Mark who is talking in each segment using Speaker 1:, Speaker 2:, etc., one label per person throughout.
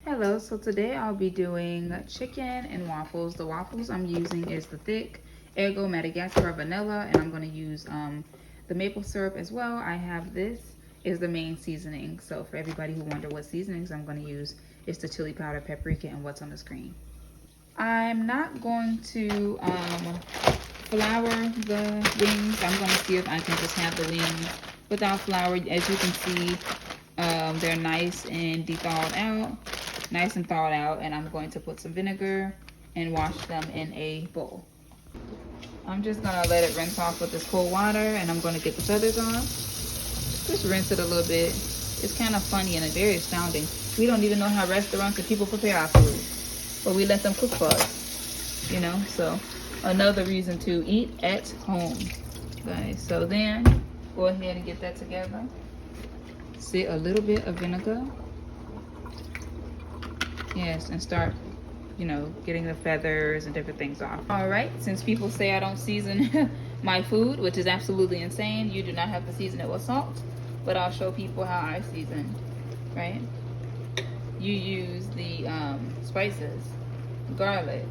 Speaker 1: Hello, so today I'll be doing chicken and waffles. The waffles I'm using is the thick Ergo Madagascar vanilla, and I'm going to use the maple syrup as well. I have this is the main seasoning. So for everybody who wonder what seasonings I'm going to use, it's the chili powder, paprika, and what's on the screen. I'm not going to flour the wings. I'm going to see if I can just have the wings without flour. As you can see, they're nice and thawed out, and I'm going to put some vinegar and wash them in a bowl. I'm just gonna let it rinse off with this cold water, and I'm gonna get the feathers off. Just rinse it a little bit. It's kind of funny and very astounding. We don't even know how restaurants and people prepare our food, but we let them cook for us, you know? So another reason to eat at home, guys. So then go ahead and get that together. See a little bit of vinegar. Yes, and start, you know, getting the feathers and different things off. All right, since people say I don't season my food, which is absolutely insane, you do not have to season it with salt, but I'll show people how I season, right? You use the spices, garlic,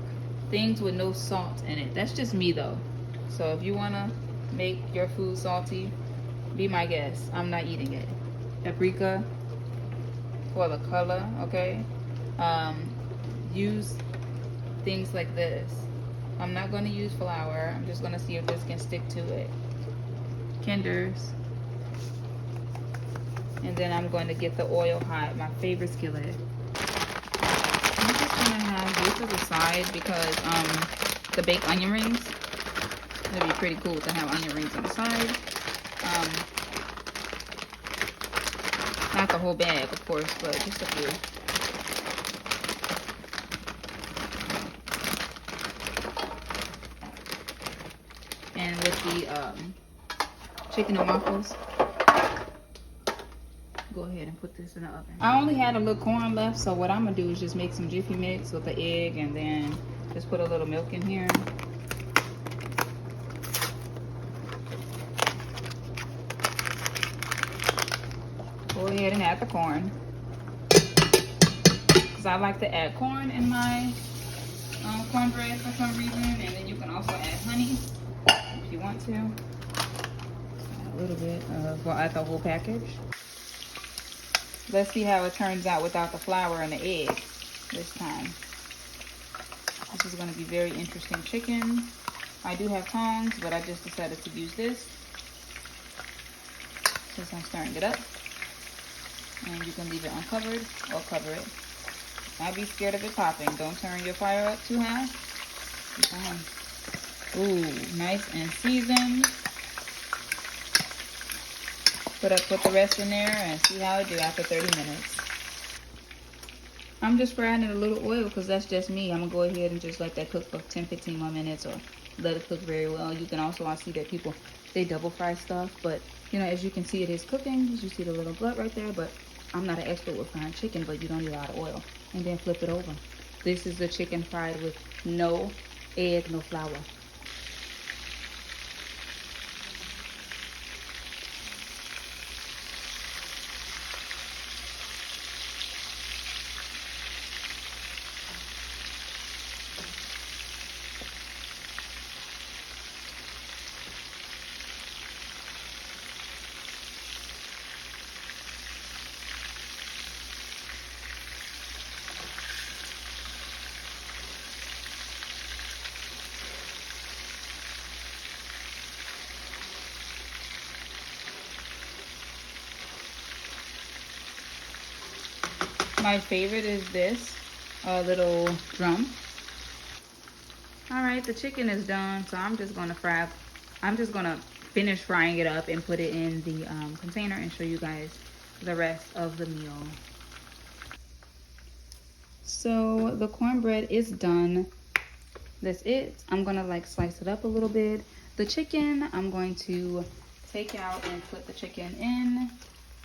Speaker 1: things with no salt in it. That's just me though. So if you wanna make your food salty, be my guest. I'm not eating it. Paprika for the color, okay? Use things like this. I'm not going to use flour. I'm just going to see if this can stick to it. Kinders. And then I'm going to get the oil hot, my favorite skillet. I'm just going to have this as a side because the baked onion rings, it'd be pretty cool to have onion rings on the side. Not the whole bag, of course, but just a few. And with the chicken and waffles, go ahead and put this in the oven. I only had a little corn left, so what I'm gonna do is just make some jiffy mix with the egg and then just put a little milk in here. Go ahead and add the corn, because I like to add corn in my cornbread for some reason, and then you can also add honey if you want to. A little bit of, well, add the whole package. Let's see how it turns out without the flour and the egg this time. This is going to be very interesting chicken. I do have tongs, but I just decided to use this since I'm stirring it up. And you can leave it uncovered or cover it. Don't be scared of it popping. Don't turn your fire up too high. Keep on. Ooh, nice and seasoned. Put the rest in there and see how it do after 30 minutes. I'm just frying it a little oil because that's just me. I'm gonna go ahead and just let that cook for 10-15 more minutes, or let it cook very well. You can also, I see that people, they double fry stuff, but you know, as you can see, it is cooking. You see the little blood right there, but I'm not an expert with frying chicken, but you don't need a lot of oil. And then flip it over. This is the chicken fried with no egg, no flour. My favorite is this little drum. All right, the chicken is done, so I'm just gonna finish frying it up and put it in the container and show you guys the rest of the meal. So the cornbread is done. That's it. I'm gonna like slice it up a little bit. The chicken, I'm going to take out and put the chicken in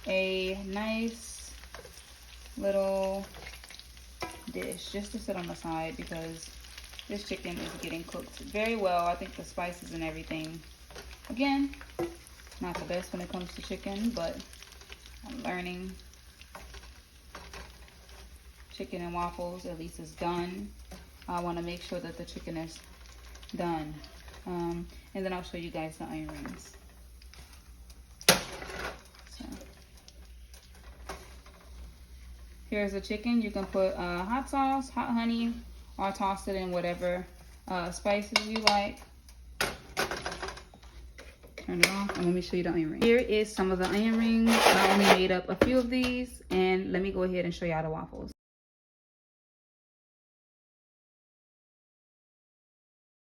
Speaker 1: a nice little dish just to sit on the side, because this chicken is getting cooked very well. I think the spices and everything, again, not the best when it comes to chicken, but I'm learning. chicken and waffles at least is done. I want to make sure that the chicken is done. And then I'll show you guys the onion rings. So here's the chicken. You can put hot sauce, hot honey, or toss it in whatever spices you like. Turn it off and let me show you the onion rings. Here is some of the onion rings. I only made up a few of these, and let me go ahead and show y'all the waffles.